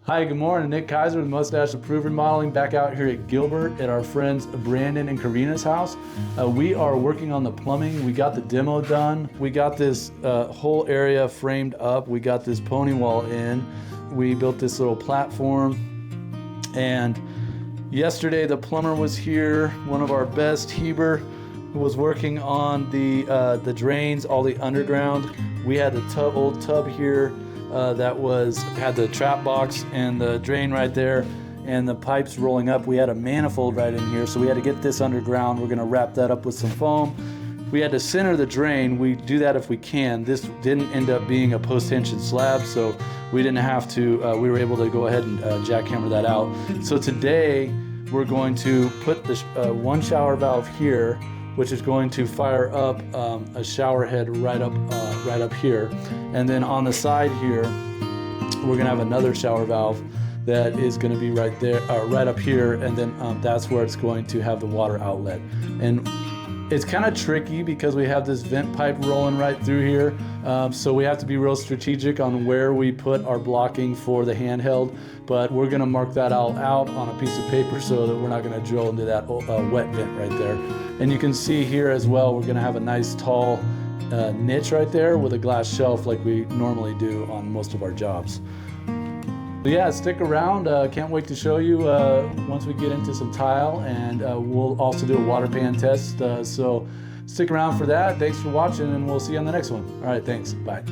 Hi, good morning. Nick Kaiser with Mustache Approved Remodeling, back out here at Gilbert at our friends Brandon and Corrina's house. We are working on the plumbing. We got the demo done. We got this whole area framed up. We got this pony wall in. We built this little platform. And yesterday the plumber was here. One of our best, Heber, was working on the drains, all the underground. We had the old tub here. That had the trap box and the drain right there and the pipes rolling up. We had a manifold right in here, so we had to get this underground. We're gonna wrap that up with some foam. We had to center the drain. We do that if we can. This didn't end up being a post-tension slab, so we didn't have to, we were able to go ahead and jackhammer that out. So today we're going to put the one shower valve here, which is going to fire up a shower head right up here. And then on the side here, we're gonna have another shower valve that is gonna be right there, right up here, and then that's where it's going to have the water outlet. And it's kind of tricky because we have this vent pipe rolling right through here, so we have to be real strategic on where we put our blocking for the handheld, but we're gonna mark that all out on a piece of paper so that we're not gonna drill into that wet vent right there. And you can see here as well, we're gonna have a nice tall niche right there with a glass shelf like we normally do on most of our jobs. So yeah, stick around. Can't wait to show you once we get into some tile, and we'll also do a water pan test. So stick around for that. Thanks for watching, and we'll see you on the next one. All right, thanks. Bye.